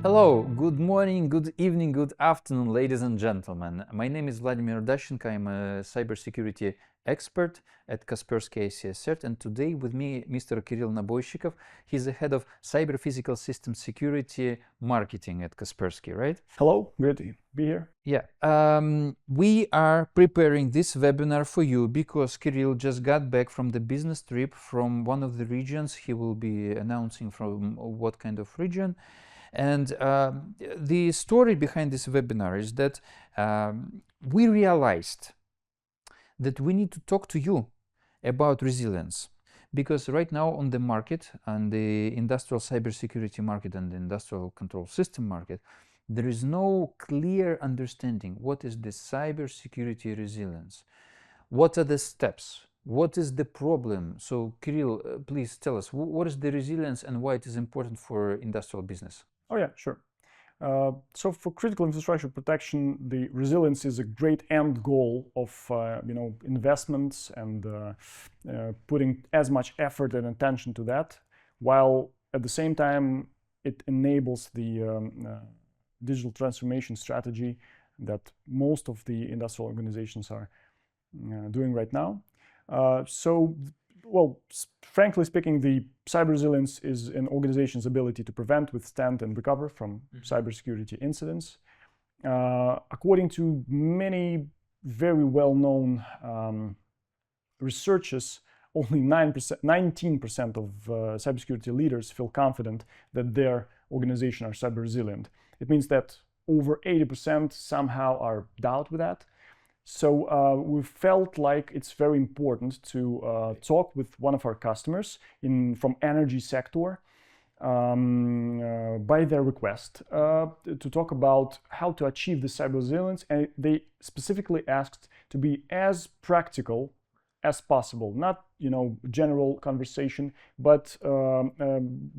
Hello, good morning, good evening, good afternoon, ladies and gentlemen. My name is Vladimir Dashenko. I'm a cybersecurity expert at Kaspersky ACS, and today with me Mr. Kirill Naboyshikov. He's the head of Cyber Physical System Security Marketing at Kaspersky, right? Hello, great to be here. Yeah, we are preparing this webinar for you because Kirill just got back from the business trip from one of the regions. He will be announcing from what kind of region. And the story behind this webinar is that we realized that we need to talk to you about resilience, because right now on the market, on the industrial cybersecurity market and the industrial control system market, there is no clear understanding what is the cybersecurity resilience, what are the steps, what is the problem. So Kirill, please tell us, what is the resilience and why it is important for industrial business? Oh yeah, sure. So for critical infrastructure protection, the resilience is a great end goal of investments and putting as much effort and attention to that, while at the same time it enables the digital transformation strategy that most of the industrial organizations are doing right now. Well, frankly speaking, the cyber resilience is an organization's ability to prevent, withstand, and recover from cybersecurity incidents. According to many very well-known researchers, only 19% of cybersecurity leaders feel confident that their organization are cyber resilient. It means that over 80% somehow are doubt with that. So we felt like it's very important to talk with one of our customers from energy sector by their request to talk about how to achieve the cyber resilience, and they specifically asked to be as practical as possible, not general conversation, but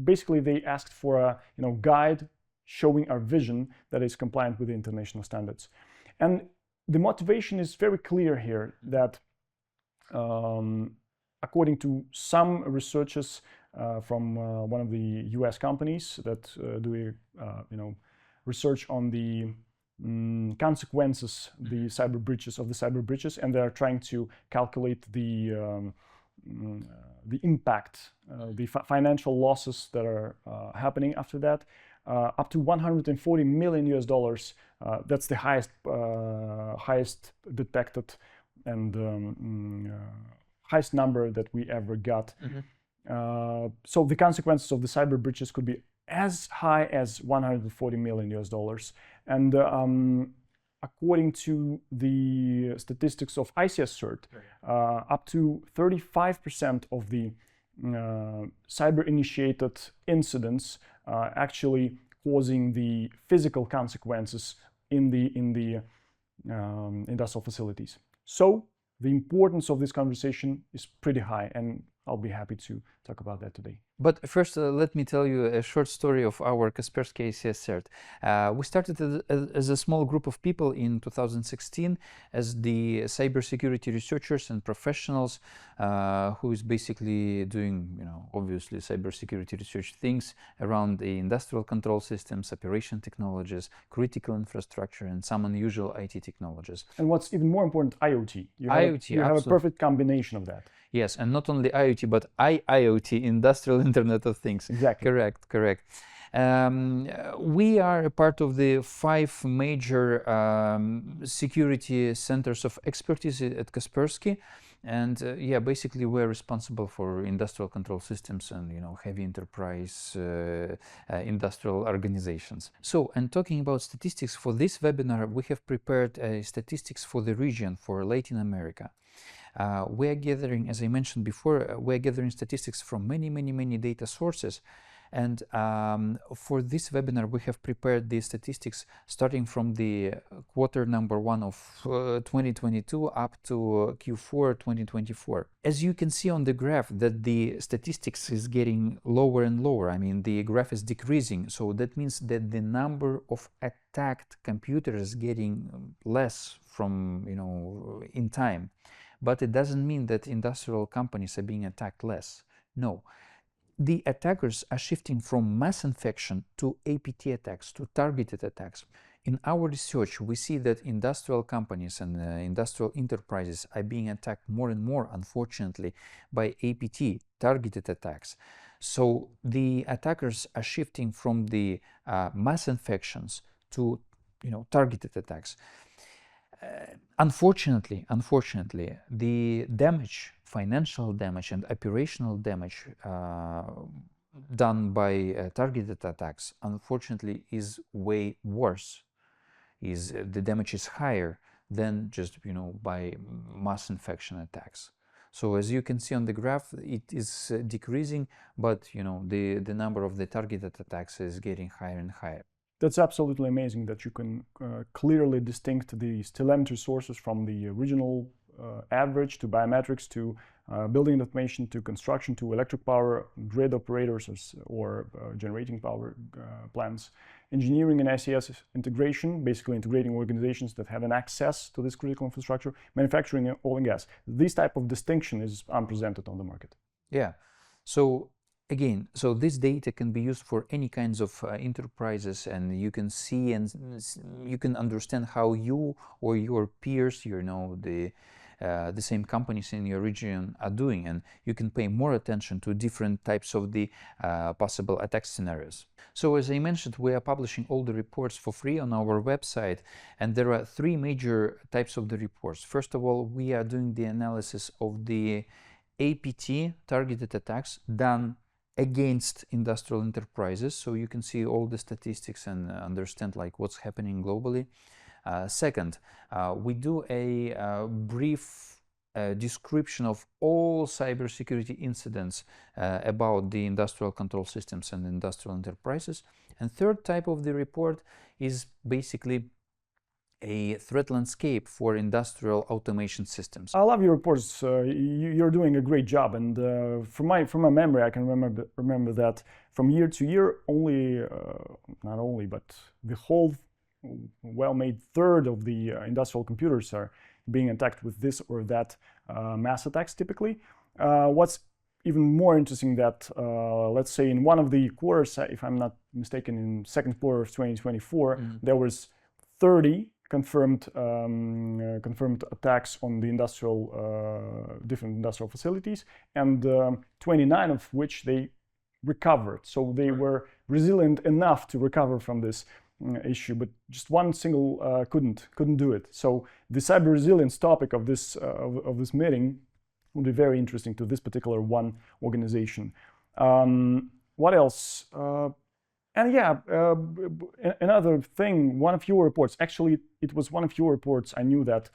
basically they asked for a guide showing our vision that is compliant with the international standards. And the motivation is very clear here that according to some researchers from one of the US companies that do research on the consequences of the cyber breaches, and they are trying to calculate the impact, the financial losses that are happening after that. Up to $140 million. That's the highest detected and highest number that we ever got. So the consequences of the cyber breaches could be as high as $140 million. And according to the statistics of ICS CERT, up to 35% of the cyber-initiated incidents actually causing the physical consequences in the industrial facilities. So the importance of this conversation is pretty high, and I'll be happy to talk about that today. But first, let me tell you a short story of our Kaspersky ACS CERT. We started as a small group of people in 2016 as the cybersecurity researchers and professionals who is basically doing, obviously cybersecurity research things around the industrial control systems, operation technologies, critical infrastructure, and some unusual IT technologies. And what's even more important, IoT. You have a perfect combination of that. Yes, and not only IoT, but IIoT, Industrial Internet of Things. Exactly. Correct. We are a part of the 5 major security centers of expertise at Kaspersky, and basically we're responsible for industrial control systems and heavy enterprise industrial organizations. So, and talking about statistics for this webinar, we have prepared statistics for the region, for Latin America. We're gathering, as I mentioned before, we're gathering statistics from many data sources. And for this webinar, we have prepared the statistics starting from the quarter number 1 of 2022 up to Q4 2024. As you can see on the graph that the statistics is getting lower and lower. I mean, the graph is decreasing. So that means that the number of attacked computers is getting less from, in time. But it doesn't mean that industrial companies are being attacked less. No. the attackers are shifting from mass infection to APT attacks, to targeted attacks. In our research, we see that industrial companies and industrial enterprises are being attacked more and more, unfortunately, by APT, targeted attacks. So the attackers are shifting from the mass infections to, targeted attacks. Unfortunately, the damage, financial damage and operational damage done by targeted attacks, unfortunately, is way worse. The damage is higher than just by mass infection attacks. So as you can see on the graph, it is decreasing, but the number of the targeted attacks is getting higher and higher. That's absolutely amazing that you can clearly distinct these telemetry sources from the original average to biometrics to building information to construction to electric power grid operators or generating power plants, engineering and SES integration, basically integrating organizations that have an access to this critical infrastructure, manufacturing oil and gas. This type of distinction is unprecedented on the market. Yeah. So again, so this data can be used for any kinds of enterprises, and you can see and you can understand how you or your peers, the same companies in your region are doing, and you can pay more attention to different types of the possible attack scenarios. So as I mentioned, we are publishing all the reports for free on our website, and there are three major types of the reports. First of all, we are doing the analysis of the APT targeted attacks done against industrial enterprises, so you can see all the statistics and understand what's happening globally. Second, we do a brief description of all cybersecurity incidents about the industrial control systems and industrial enterprises. And third type of the report is basically a threat landscape for industrial automation systems. I love your reports. You're doing a great job, and from my memory, I can remember that from year to year, not only, but the whole well-made third of the industrial computers are being attacked with this or that mass attacks typically. What's even more interesting that, let's say in one of the quarters, if I'm not mistaken, in second quarter of 2024, there was 30 confirmed attacks on the different industrial facilities, and 29 of which they recovered. So they were resilient enough to recover from this issue, but just one single couldn't do it. So the cyber resilience topic of this meeting would be very interesting to this particular one organization. What else? And yeah, another thing, one of your reports, actually it was one of your reports, I knew that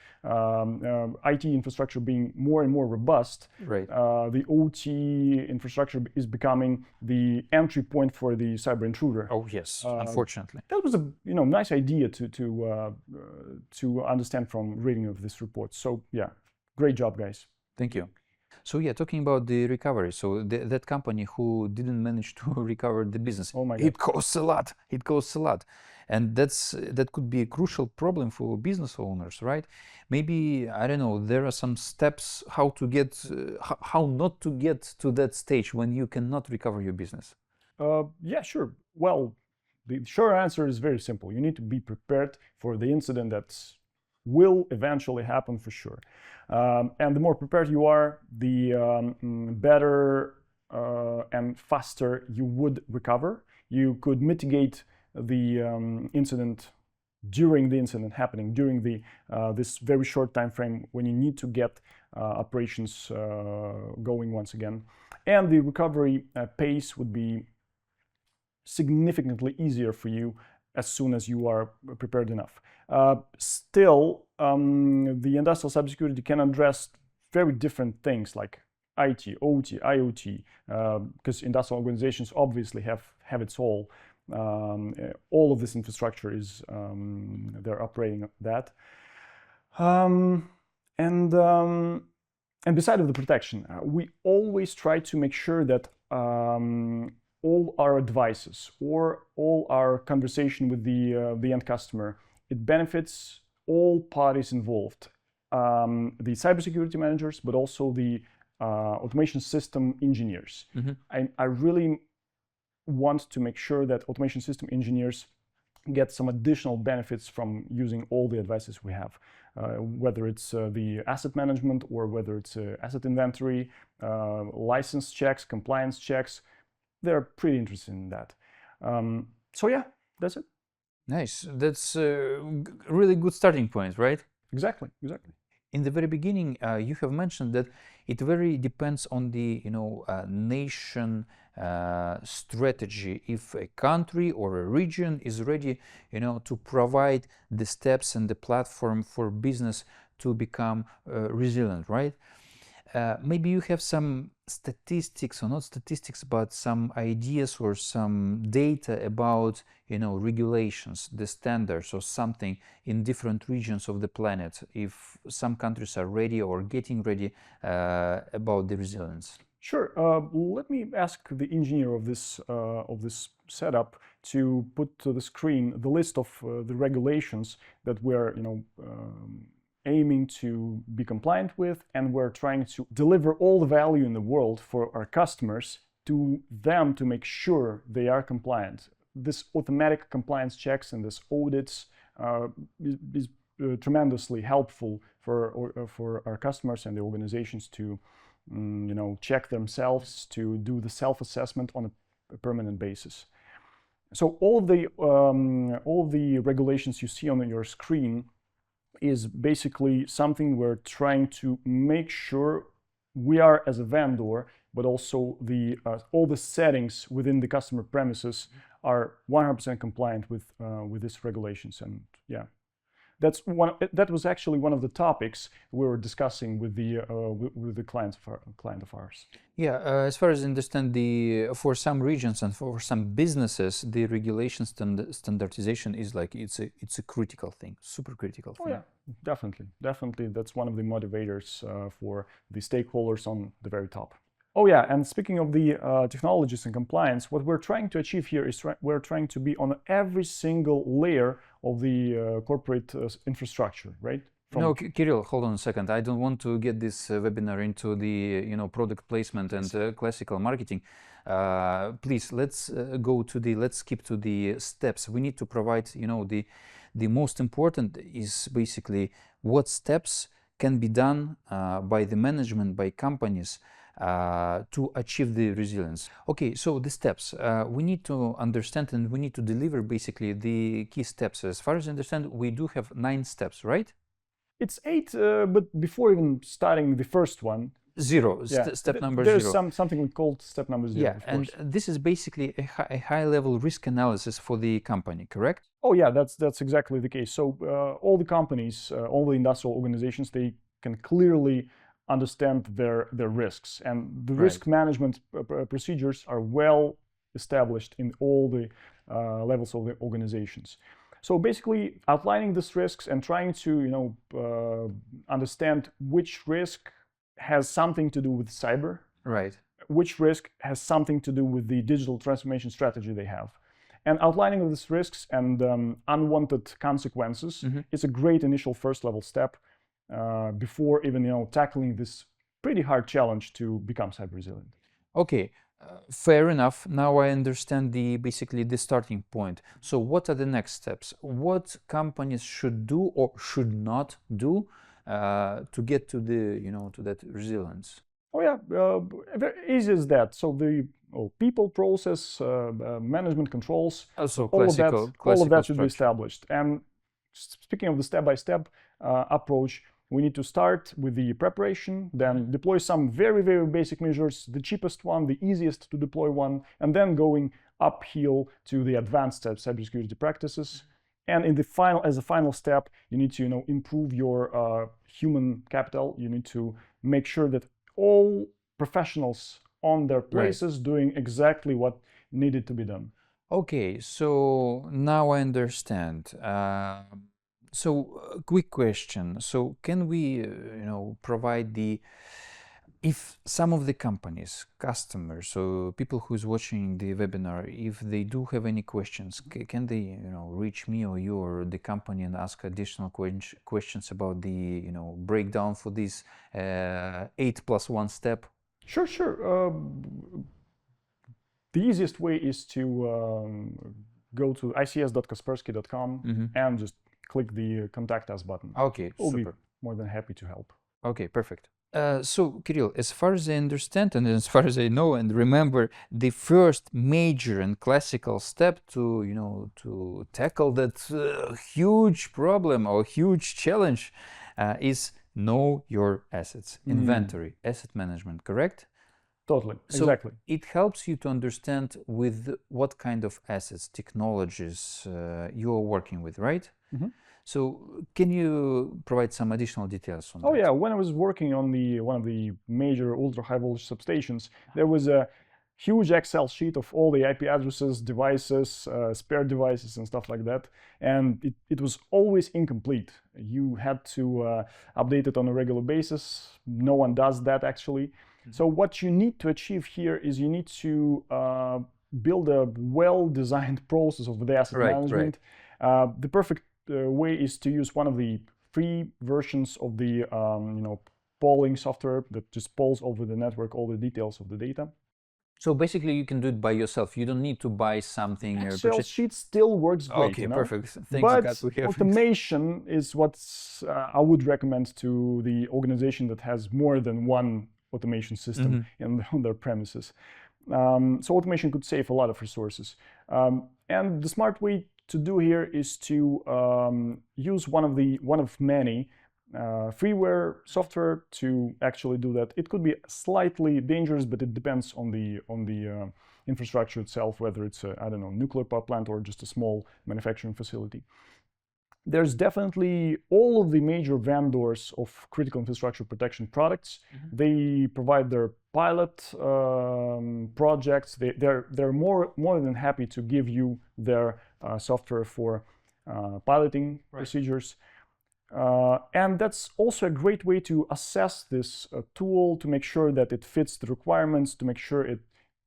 IT infrastructure being more and more robust, right. The OT infrastructure is becoming the entry point for the cyber intruder. Oh yes, unfortunately. That was a nice idea to understand from reading of this report. So yeah, great job, guys. Thank you. So yeah, talking about the recovery, so that company who didn't manage to recover the business, oh my God. It costs a lot. It costs a lot, and that could be a crucial problem for business owners, right? Maybe, I don't know, there are some steps how to get, how not to get to that stage when you cannot recover your business. Yeah, sure. Well, the short answer is very simple. You need to be prepared for the incident that will eventually happen for sure. And the more prepared you are, the better and faster you would recover. You could mitigate the incident during the incident happening, during this very short time frame when you need to get operations going once again. And the recovery pace would be significantly easier for you as soon as you are prepared enough. Still, the industrial cybersecurity can address very different things like IT, OT, IoT, because industrial organizations obviously have its all. All of this infrastructure is, they're operating that. And beside of the protection, we always try to make sure that all our advices or all our conversation with the end customer, it benefits all parties involved, the cybersecurity managers, but also the automation system engineers. I really want to make sure that automation system engineers get some additional benefits from using all the advices we have, whether it's the asset management or whether it's asset inventory, license checks, compliance checks. They're pretty interested in that. So yeah, that's it. Nice. That's a really good starting point, right? Exactly. In the very beginning, you have mentioned that it very depends on the nation strategy. If a country or a region is ready, to provide the steps and the platform for business to become resilient, right? Maybe you have some statistics, or not statistics, but some ideas or some data about, regulations, the standards or something in different regions of the planet, if some countries are ready or getting ready about the resilience. Sure. Let me ask the engineer of this setup to put to the screen the list of the regulations that we're aiming to be compliant with, and we're trying to deliver all the value in the world for our customers to them to make sure they are compliant. This automatic compliance checks and this audits is tremendously helpful for our customers and the organizations to check themselves, to do the self-assessment on a permanent basis. So all the regulations you see on your screen is basically something we're trying to make sure we are as a vendor, but also all the settings within the customer premises are 100% compliant with these regulations. And yeah, that was actually one of the topics we were discussing with the client of ours. Yeah, as far as I understand, for some regions and for some businesses, the regulation standardization is like it's a critical thing, super critical thing. Oh yeah, definitely. That's one of the motivators for the stakeholders on the very top. Oh yeah, and speaking of the technologies and compliance, what we're trying to achieve here is we're trying to be on every single layer of the corporate infrastructure, right? No, Kirill, hold on a second. I don't want to get this webinar into the product placement and classical marketing. Please, let's skip to the steps. We need to provide, the most important is basically what steps can be done by the management, by companies, to achieve the resilience. Okay, so the steps. We need to understand and we need to deliver basically the key steps. As far as I understand, we do have 9 steps, right? It's 8, but before even starting the first one, zero. Step number there's 0. something we called step number 0. Yeah, and this is basically a high-level risk analysis for the company, correct? Oh yeah, that's exactly the case. So all the companies, all the industrial organizations, they can clearly understand their risks, and the risk management procedures are well established in all the levels of the organizations. So basically outlining these risks and trying to understand which risk has something to do with cyber, right? Which risk has something to do with the digital transformation strategy they have. And outlining of these risks and unwanted consequences is a great initial first level step before even tackling this pretty hard challenge to become cyber resilient. Okay, fair enough. Now I understand basically the starting point. So what are the next steps? What companies should do or should not do to get to to that resilience? Oh yeah, very easy as that. So the people, process, management controls, also all of that should be established. And speaking of the step-by-step approach, we need to start with the preparation, then deploy some very, very basic measures, the cheapest one, the easiest to deploy one, and then going uphill to the advanced cybersecurity practices. And as a final step, you need to improve your human capital. You need to make sure that all professionals on their places doing exactly what needed to be done. Okay, so now I understand. So quick question. So can we, provide the if some of the companies, customers, so people who's watching the webinar, if they do have any questions, can they, reach me or you or the company and ask additional questions about the, breakdown for this 8+1 step? Sure, sure. The easiest way is to go to ics.kaspersky.com and just click the Contact Us button. Okay, We'll super. be more than happy to help. Okay, perfect. So, Kirill, as far as I understand and as far as I know and remember, the first major and classical step to, to tackle that huge problem or huge challenge is know your assets, inventory, asset management, correct? Totally, So exactly. it helps you to understand with what kind of assets, technologies you are working with, right? So can you provide some additional details on that? Oh yeah, when I was working on one of the major ultra high voltage substations, there was a huge Excel sheet of all the IP addresses, devices, spare devices and stuff like that. And it was always incomplete. You had to update it on a regular basis. No one does that actually. So what you need to achieve here is you need to build a well-designed process of the asset management. The perfect way is to use one of the free versions of the polling software that just polls over the network all the details of the data. So basically you can do it by yourself. You don't need to buy something. Excel sheet still works great. Okay, perfect. Thanks but God we have automation is what I would recommend to the organization that has more than one automation system on their premises. So automation could save a lot of resources. And the smart way to do here is to use one of many freeware software to actually do that. It could be slightly dangerous, but it depends on the infrastructure itself, whether it's a, I don't know, nuclear power plant or just a small manufacturing facility. There's definitely all of the major vendors of critical infrastructure protection products. They provide their pilot projects. They're more than happy to give you their software for piloting procedures. And that's also a great way to assess this tool, to make sure that it fits the requirements, to make sure it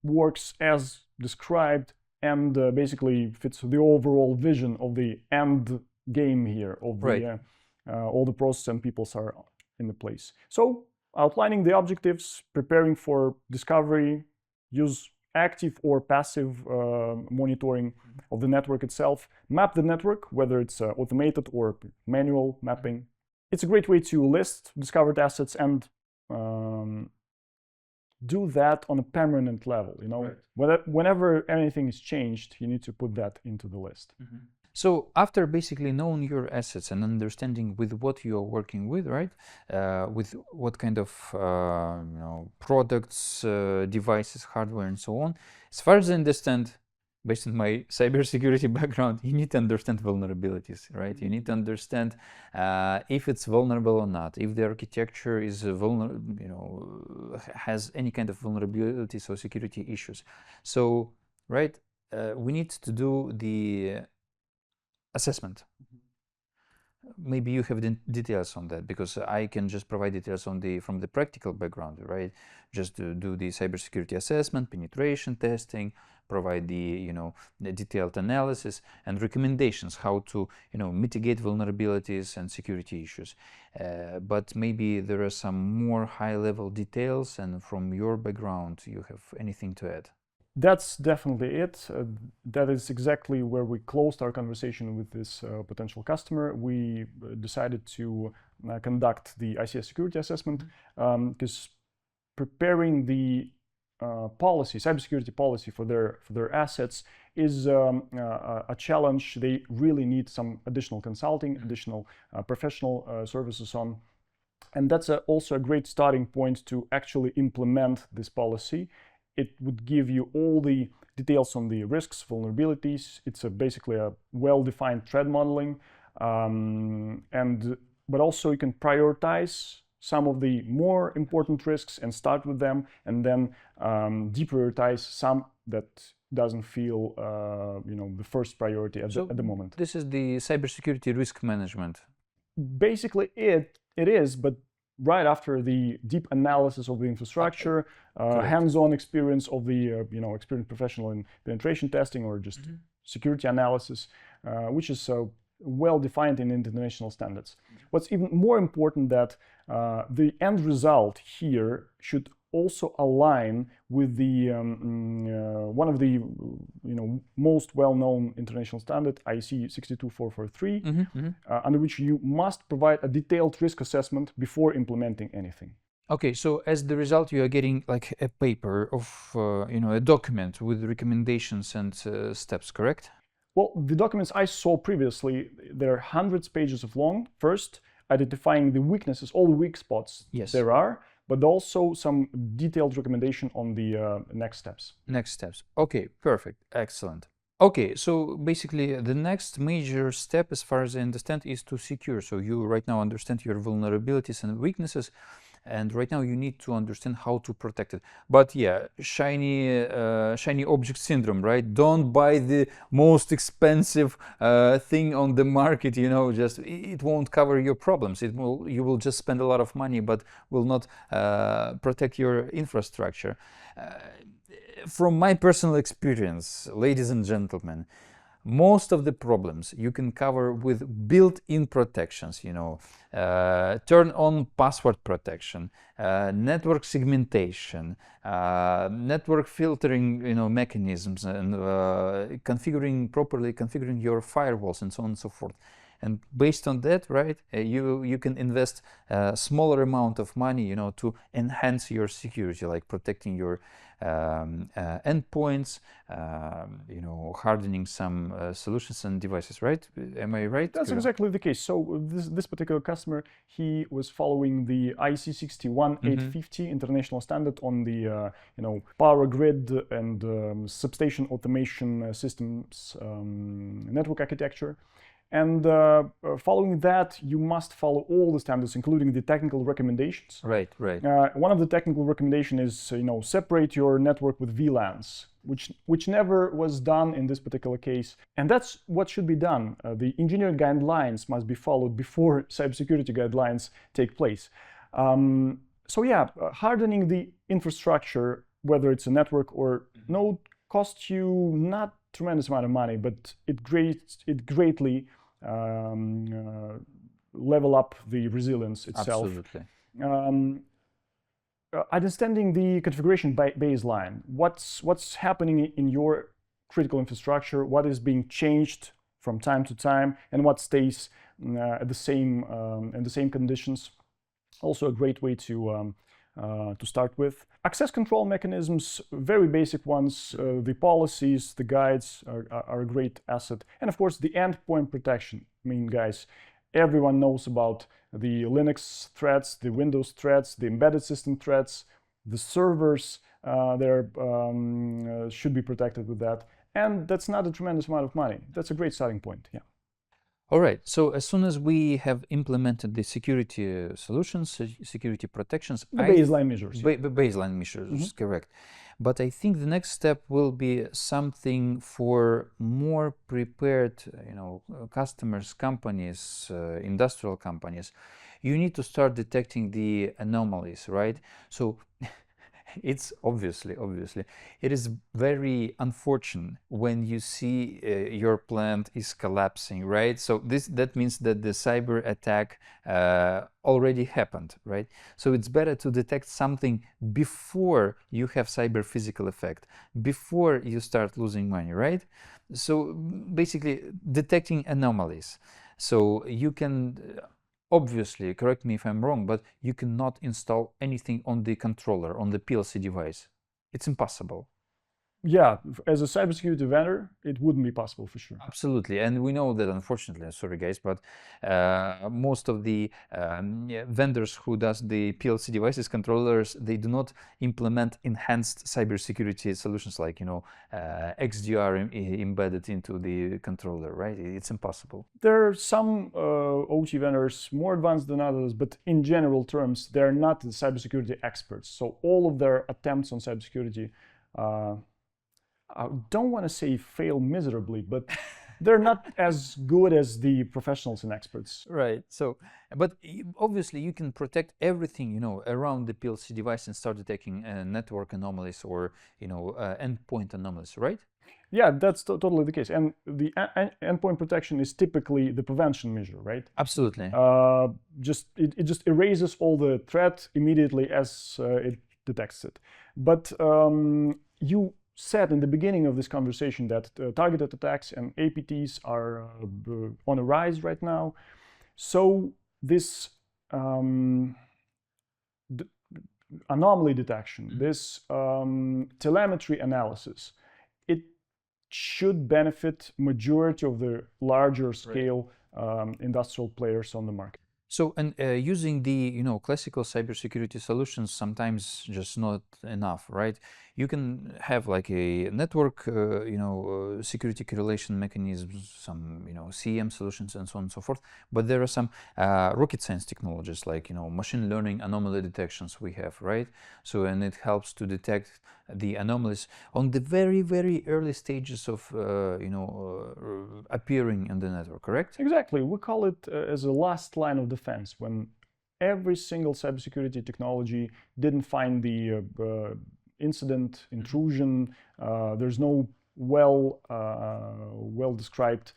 works as described, and basically fits the overall vision of the end game here of the, all the process and peoples are in the place. So outlining the objectives, preparing for discovery, use active or passive monitoring of the network itself, map the network, whether it's automated or manual mapping. It's a great way to list discovered assets and do that on a permanent level. Whenever anything is changed, you need to put that into the list. So after basically knowing your assets and understanding with what you are working with, right? With what kind of products, devices, hardware, and so on. As far as I understand, based on my cybersecurity background, you need to understand vulnerabilities, right? You need to understand if it's vulnerable or not, if the architecture is has any kind of vulnerabilities or security issues. So, right, we need to do the assessment. Maybe you have details on that, because I can just provide details from the practical background, right? Just to do the cybersecurity assessment, penetration testing, provide the the detailed analysis and recommendations how to mitigate vulnerabilities and security issues. But maybe there are some more high-level details, and from your background, you have anything to add? That's definitely it. That is exactly where we closed our conversation with this potential customer. We decided to conduct the ICS security assessment because preparing the cybersecurity policy for their assets is a challenge. They really need some additional consulting, additional professional services on. And that's also a great starting point to actually implement this policy. It would give you all the details on the risks, vulnerabilities. It's basically a well-defined threat modeling. But also you can prioritize some of the more important risks and start with them, and then deprioritize some that doesn't feel the first priority at the moment. This is the cybersecurity risk management. Basically it is, but right after the deep analysis of the infrastructure, hands-on experience of the experienced professional in penetration testing or just security analysis, which is well defined in international standards. What's even more important that the end result here should also align with the one of the most well-known international standard, IEC 62443, under which you must provide a detailed risk assessment before implementing anything. Okay, so as the result, you are getting like a paper of a document with recommendations and steps, correct? Well, the documents I saw previously, they're hundreds of pages of long. First, identifying the weaknesses, all the weak spots there are, but also some detailed recommendation on the next steps. Next steps. Okay, perfect. Excellent. Okay, so basically the next major step, as far as I understand, is to secure. So you right now understand your vulnerabilities and weaknesses, and right now you need to understand how to protect it. But yeah, shiny object syndrome, right? Don't buy the most expensive thing on the market, just it won't cover your problems. You will just spend a lot of money but will not protect your infrastructure. From my personal experience, ladies and gentlemen, most of the problems you can cover with built-in protections, turn on password protection, network segmentation, network filtering, mechanisms, and properly configuring your firewalls and so on and so forth. And based on that, right, you can invest a smaller amount of money, to enhance your security, like protecting your endpoints, hardening some solutions and devices, right? Am I right? That's exactly the case. So this particular customer, he was following the IEC 61850 international standard on the power grid and substation automation systems network architecture. And following that, you must follow all the standards, including the technical recommendations. Right. One of the technical recommendations is, separate your network with VLANs, which never was done in this particular case. And that's what should be done. The engineering guidelines must be followed before cybersecurity guidelines take place. So yeah, hardening the infrastructure, whether it's a network or node, costs you not tremendous amount of money, but it greatly level up the resilience itself. Absolutely. Understanding the configuration baseline, what's happening in your critical infrastructure, what is being changed from time to time, and what stays at the same conditions. Also a great way to start with. Access control mechanisms, very basic ones. The policies, the guides are a great asset. And of course, the endpoint protection. I mean, guys, everyone knows about the Linux threats, the Windows threats, the embedded system threats, the servers there should be protected with that. And that's not a tremendous amount of money. That's a great starting point, yeah. All right, so as soon as we have implemented the security solutions, security protections, the baseline measures. Baseline measures, correct. But I think the next step will be something for more prepared, customers, companies, industrial companies. You need to start detecting the anomalies, right? So it's obviously, it is very unfortunate when you see your plant is collapsing, right? So that means that the cyber attack already happened, right? So it's better to detect something before you have cyber physical effect, before you start losing money, right? So basically detecting anomalies. So you can obviously, correct me if I'm wrong, but you cannot install anything on the controller, on the PLC device. It's impossible. Yeah, as a cybersecurity vendor, it wouldn't be possible for sure. Absolutely, and we know that, unfortunately, sorry guys, but most of the vendors who does the PLC devices, controllers, they do not implement enhanced cybersecurity solutions like, XDR embedded into the controller, right? It's impossible. There are some OT vendors more advanced than others, but in general terms, they're not the cybersecurity experts. So all of their attempts on cybersecurity I don't want to say fail miserably, but they're not as good as the professionals and experts. Right. So, but obviously you can protect everything, around the PLC device and start detecting network anomalies or, endpoint anomalies, right? Yeah, that's totally the case. And the endpoint protection is typically the prevention measure, right? Absolutely. It just erases all the threat immediately as it detects it. But you said in the beginning of this conversation that targeted attacks and APTs are on a rise right now. So this anomaly detection, this telemetry analysis, it should benefit majority of the larger scale industrial players on the market. So, and using the classical cybersecurity solutions sometimes just not enough, right? You can have like a network, security correlation mechanisms, some CM solutions, and so on and so forth. But there are some rocket science technologies like machine learning anomaly detections we have, right? So, and it helps to detect the anomalies on the very, very early stages of appearing in the network, correct? Exactly. We call it as a last line of defense, when every single cybersecurity technology didn't find the incident, intrusion, there's no well described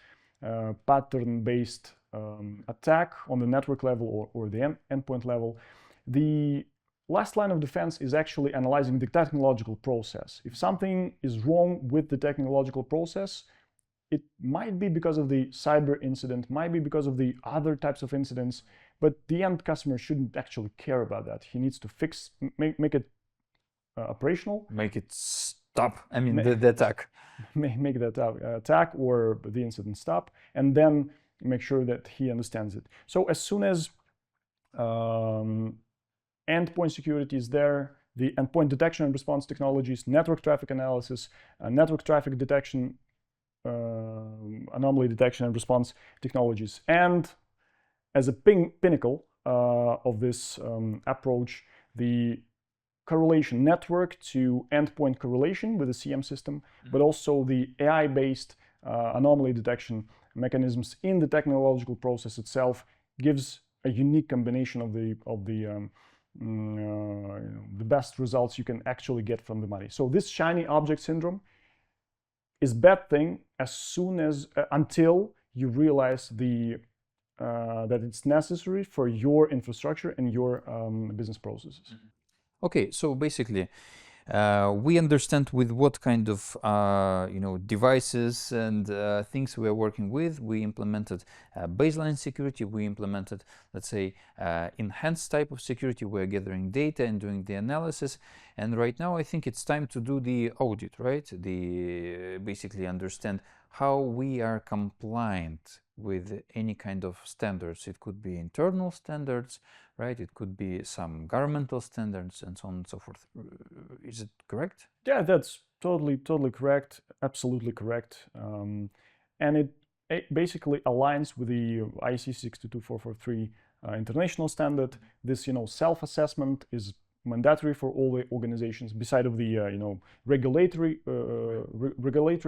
pattern-based attack on the network level or the endpoint level. The last line of defense is actually analyzing the technological process. If something is wrong with the technological process, it might be because of the cyber incident, might be because of the other types of incidents, but the end customer shouldn't actually care about that. He needs to make it operational. Make it stop. I mean, the attack. Make that attack or the incident stop, and then make sure that he understands it. So as soon as endpoint security is there, the endpoint detection and response technologies, network traffic analysis, network traffic detection, anomaly detection and response technologies, and as a pinnacle of this approach, the correlation network to endpoint correlation with the CM system, but also the AI-based anomaly detection mechanisms in the technological process itself gives a unique combination of the best results you can actually get from the money. So this shiny object syndrome is bad thing as soon as until you realize that it's necessary for your infrastructure and your business processes. Okay, so basically, we understand with what kind of devices and things we are working with. We implemented baseline security. We implemented, let's say, enhanced type of security. We're gathering data and doing the analysis. And right now, I think it's time to do the audit, right? Basically understand how we are compliant with any kind of standards. It could be internal standards, right? It could be some governmental standards and so on and so forth. Is it correct? Yeah, that's totally correct. Absolutely correct. And it basically aligns with the IEC 62443 international standard. This, self-assessment is mandatory for all the organizations. Beside of the, regulatory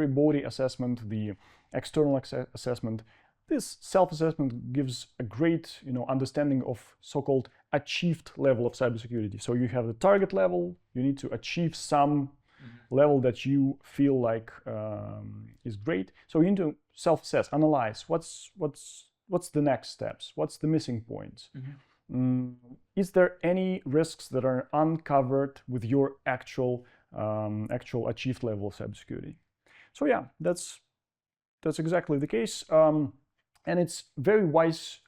body assessment, the external assessment. This self-assessment gives a great, understanding of so-called achieved level of cybersecurity. So you have the target level, you need to achieve some level that you feel like is great. So you need to self-assess, analyze what's the next steps, what's the missing points. Is there any risks that are uncovered with your actual achieved level of cybersecurity? So yeah, that's exactly the case. And it's very wise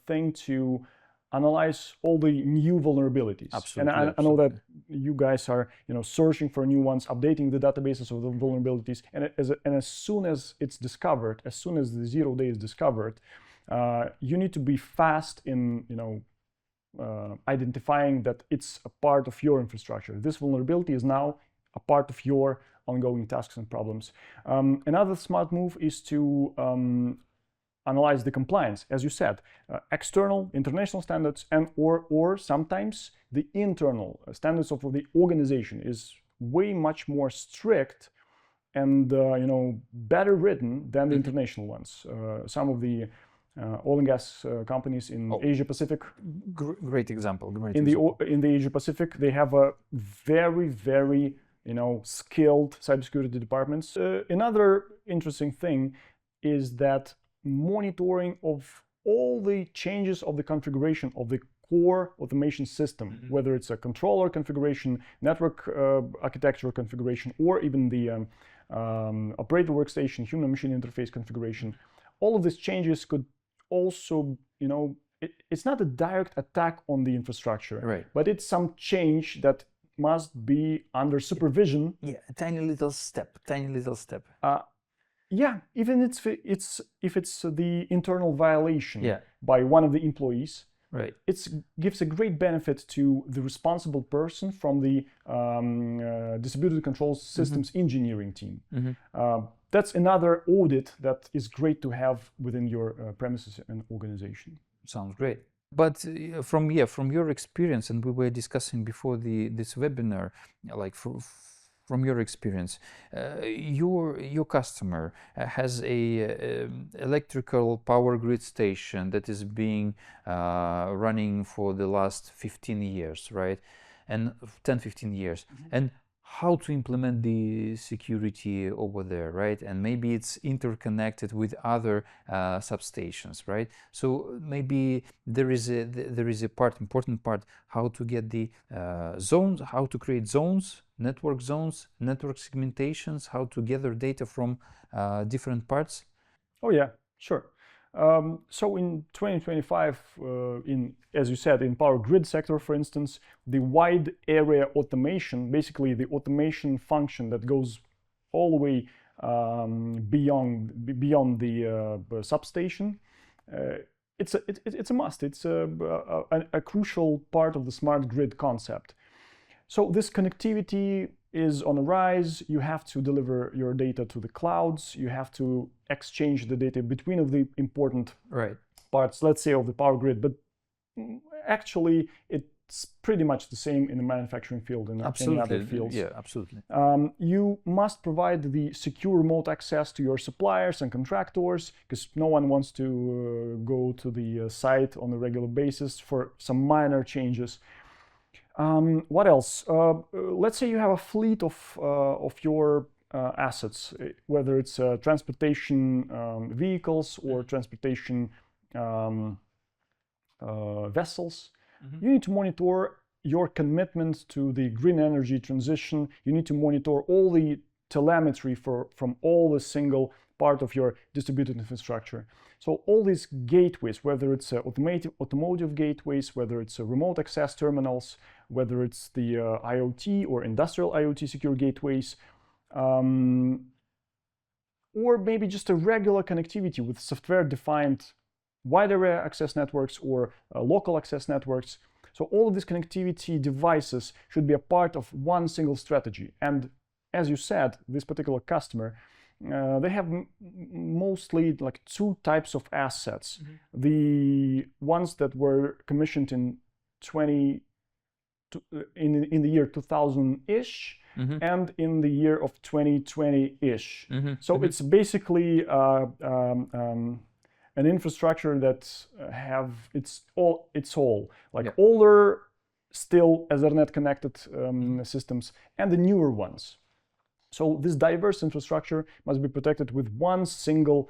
thing to analyze all the new vulnerabilities. Absolutely, and I know that you guys are searching for new ones, updating the databases of the vulnerabilities, and as soon as it's discovered, as soon as the 0 day is discovered, you need to be fast in identifying that it's a part of your infrastructure. This vulnerability is now a part of your ongoing tasks and problems. Another smart move is to analyze the compliance, as you said, external, international standards, and or sometimes the internal standards of the organization is way much more strict and better written than the international ones. Some of the oil and gas companies in Asia Pacific. Great example. In the Asia Pacific, they have a very skilled cybersecurity departments. Another interesting thing is that monitoring of all the changes of the configuration of the core automation system, whether it's a controller configuration, network architecture configuration, or even the operator workstation, human-machine interface configuration. All of these changes could also, it's not a direct attack on the infrastructure, right, but it's some change that must be under supervision. Yeah, a tiny little step. Yeah, even if it's the internal violation by one of the employees, right? It gives a great benefit to the responsible person from the distributed control systems engineering team. That's another audit that is great to have within your premises and organization. Sounds great. But from your experience, and we were discussing before this webinar, like from your experience, your customer has a electrical power grid station that is being running for the last 15 years, right? And 10-15 years. And how to implement the security over there, right? And maybe it's interconnected with other substations, right? So maybe there is a important part, how to get the zones, how to create zones, network segmentations, how to gather data from different parts. Oh yeah, sure. So in 2025, as you said, in power grid sector, for instance, the wide area automation, basically the automation function that goes all the way beyond the substation, it's a must. It's a crucial part of the smart grid concept. So this connectivity is on a rise. You have to deliver your data to the clouds. You have to exchange the data between of the important parts, let's say, of the power grid. But actually, it's pretty much the same in the manufacturing field and any other fields. Yeah, absolutely. You must provide the secure remote access to your suppliers and contractors, because no one wants to go to the site on a regular basis for some minor changes. What else? Let's say you have a fleet of your assets, whether it's transportation vehicles or transportation vessels. You need to monitor your commitment to the green energy transition. You need to monitor all the telemetry from all the single part of your distributed infrastructure. So all these gateways, whether it's automotive gateways, whether it's remote access terminals, whether it's the IoT or industrial IoT secure gateways, or maybe just a regular connectivity with software-defined wide area access networks or local access networks. So all of these connectivity devices should be a part of one single strategy. And as you said, this particular customer, they have mostly like two types of assets. The ones that were commissioned in the year 2000-ish and in the year of 2020-ish. So it's basically an infrastructure that have it's all like older, still Ethernet connected systems, and the newer ones. So this diverse infrastructure must be protected with one single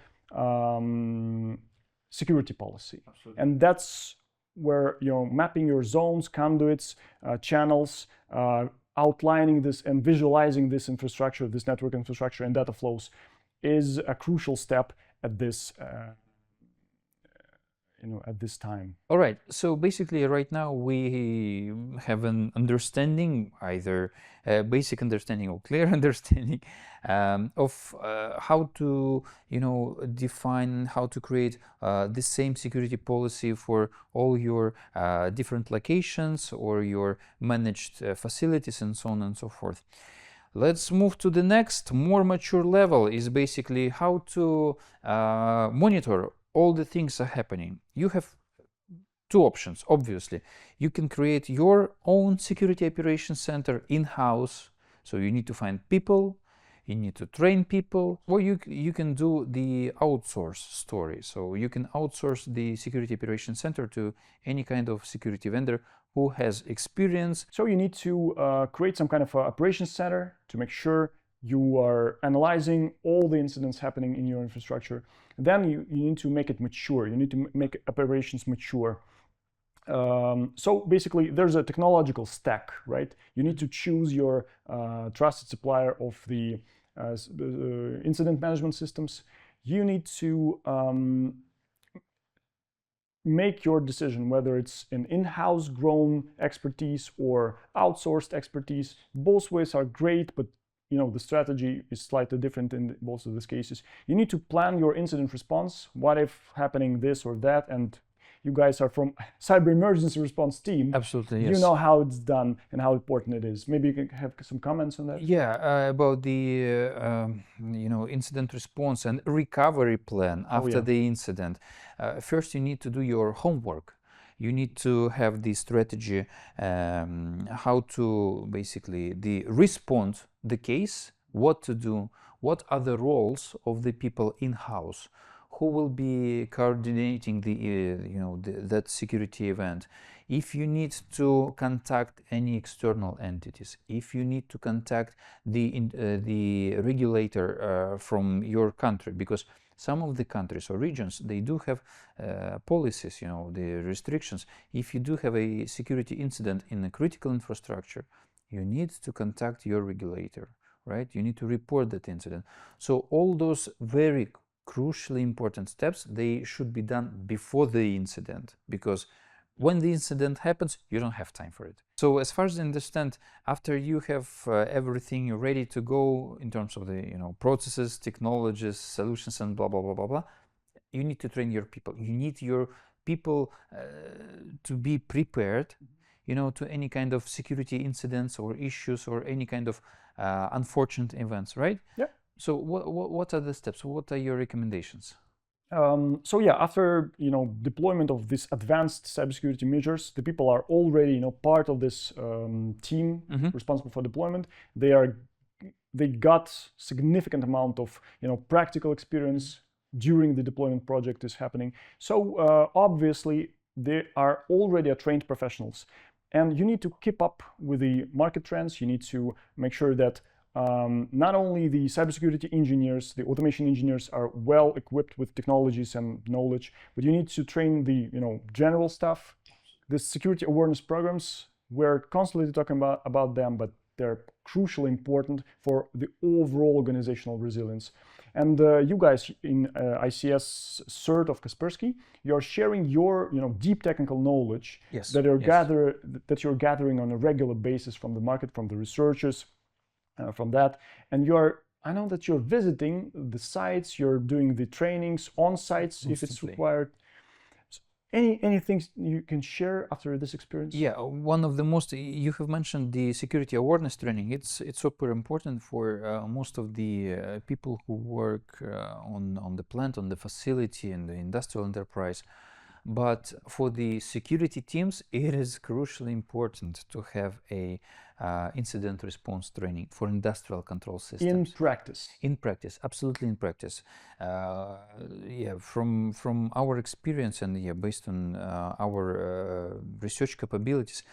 security policy. Absolutely. And that's where mapping your zones, conduits, channels, outlining this and visualizing this infrastructure, this network infrastructure and data flows is a crucial step at this at this time. All right. So basically, right now we have an understanding, either basic understanding or clear understanding of how to, define, how to create the same security policy for all your different locations or your managed facilities and so on and so forth. Let's move to the next, more mature level, is basically how to monitor all the things are happening. You have two options, obviously. You can create your own security operations center in-house. So you need to find people, you need to train people, or you can do the outsource story. So you can outsource the security operations center to any kind of security vendor who has experience. So you need to create some kind of operations center to make sure you are analyzing all the incidents happening in your infrastructure. Then you need to make it mature. You need to make operations mature. So basically, there's a technological stack, right? You need to choose your trusted supplier of the incident management systems. You need to make your decision whether it's an in-house grown expertise or outsourced expertise. Both ways are great, but the strategy is slightly different in both of these cases. You need to plan your incident response. What if happening this or that? And you guys are from cyber emergency response team. Absolutely, yes. You know how it's done and how important it is. Maybe you can have some comments on that. Yeah, about the incident response and recovery plan after the incident. First, you need to do your homework. You need to have the strategy, how to basically respond the case, what to do, what are the roles of the people in-house, who will be coordinating that security event. If you need to contact any external entities, if you need to contact the regulator from your country, because some of the countries or regions, they do have policies, the restrictions. If you do have a security incident in a critical infrastructure, you need to contact your regulator, right? You need to report that incident. So all those very crucially important steps, they should be done before the incident, because when the incident happens, you don't have time for it. So as far as I understand, after you have everything ready to go in terms of the processes, technologies, solutions, and blah blah blah blah blah, you need to train your people. You need your people to be prepared, to any kind of security incidents or issues or any kind of unfortunate events, right? Yeah. So what are the steps? What are your recommendations? So yeah, after deployment of these advanced cybersecurity measures, the people are already part of this team responsible for deployment. They got significant amount of practical experience during the deployment project is happening. So obviously they are already trained professionals, and you need to keep up with the market trends. You need to make sure that not only the cybersecurity engineers, the automation engineers are well equipped with technologies and knowledge, but you need to train the general staff. The security awareness programs, we're constantly talking about them, but they're crucially important for the overall organizational resilience. And you guys in ICS CERT of Kaspersky, you're sharing your deep technical knowledge that you're gathering on a regular basis from the market, from the researchers. From that, and I know that you're visiting the sites, you're doing the trainings on sites if it's required. So any things you can share after this experience? Yeah, one of the most, you have mentioned the security awareness training. It's super important for most of the people who work on the plant, on the facility, in the industrial enterprise. But for the security teams, it is crucially important to have a incident response training for industrial control systems. In practice. In practice, absolutely in practice. Yeah, from our experience and based on our research capabilities,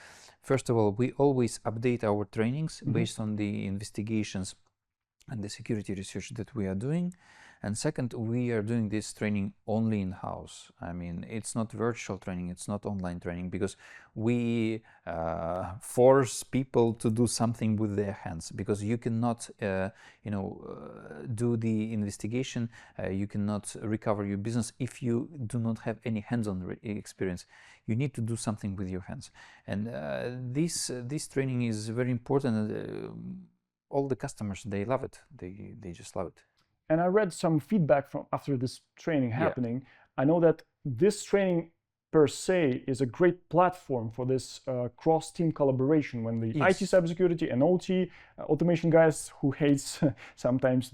first of all, we always update our trainings based on the investigations and the security research that we are doing. And second, we are doing this training only in-house. I mean, it's not virtual training, it's not online training, because we force people to do something with their hands, because you cannot, do the investigation, you cannot recover your business if you do not have any hands-on experience. You need to do something with your hands. And this training is very important. All the customers, they love it. They just love it. And I read some feedback from after this training happening. I know that this training per se is a great platform for this cross-team collaboration when the IT cybersecurity and OT automation guys who hates sometimes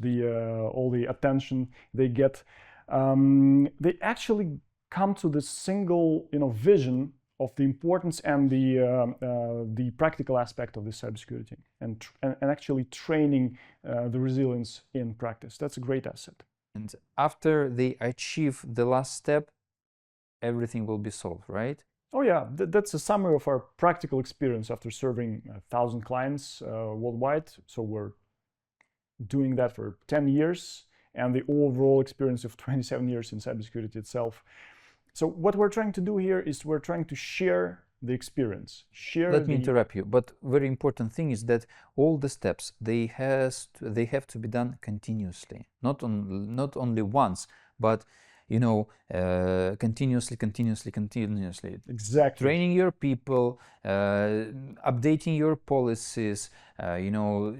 all the attention they get, they actually come to this single vision of the importance and the practical aspect of the cybersecurity, and actually training the resilience in practice. That's a great asset. And after they achieve the last step, everything will be solved, right? Oh yeah, that's a summary of our practical experience after serving 1,000 clients worldwide. So we're doing that for 10 years, and the overall experience of 27 years in cybersecurity itself. So what we're trying to do here is we're trying to share the experience. Let me interrupt you, but very important thing is that all the steps, they have to be done continuously, not only once, but continuously. Exactly. Training your people, updating your policies,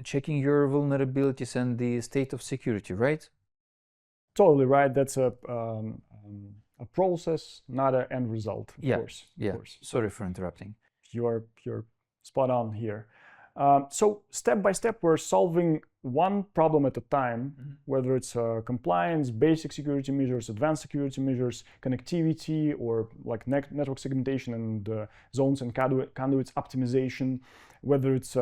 checking your vulnerabilities and the state of security, right? Totally right. That's a process, not an end result, of course. Yeah. Of course. Sorry for interrupting. You're spot on here. So step by step, we're solving one problem at a time, whether it's compliance, basic security measures, advanced security measures, connectivity, or like network segmentation and zones and conduits optimization, whether it's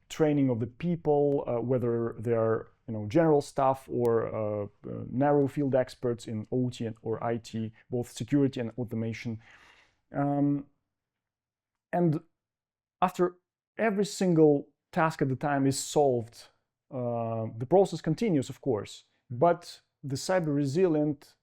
training of the people, whether they're general staff or narrow field experts in OT or IT, both security and automation. And after every single task at the time is solved, the process continues, of course, but the cyber resilient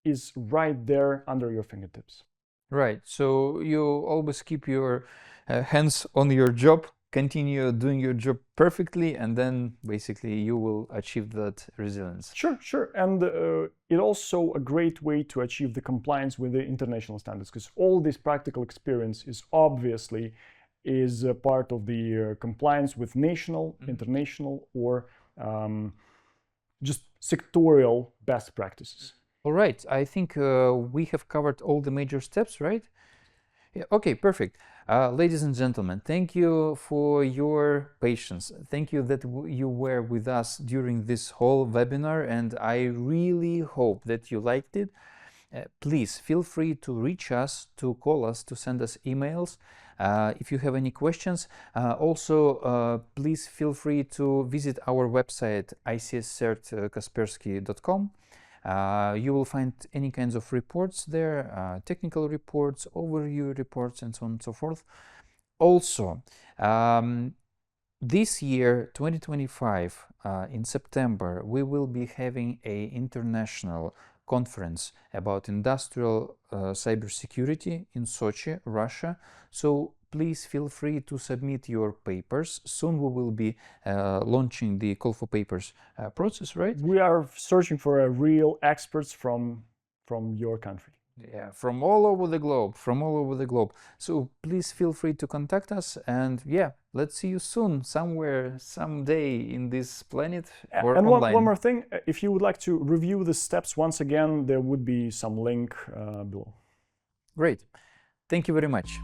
is right there under your fingertips. Right. So you always keep your hands on your job, continue doing your job perfectly, and then basically you will achieve that resilience. Sure. And it's also a great way to achieve the compliance with the international standards, because all this practical experience is obviously a part of the compliance with national, international, or just sectorial best practices. All right. I think we have covered all the major steps, right? Yeah, okay, perfect. Ladies and gentlemen, thank you for your patience. Thank you that you were with us during this whole webinar, and I really hope that you liked it. Please feel free to reach us, to call us, to send us emails if you have any questions. Also, please feel free to visit our website icscert.kaspersky.com. You will find any kinds of reports there, technical reports, overview reports, and so on and so forth. Also, this year, 2025, in September, we will be having an international conference about industrial cybersecurity in Sochi, Russia. So please feel free to submit your papers. Soon we will be launching the call for papers process, right? We are searching for real experts from your country. Yeah, from all over the globe, So please feel free to contact us, and yeah, let's see you soon, somewhere, someday in this planet or and online. one more thing, if you would like to review the steps once again, there would be some link below. Great. Thank you very much.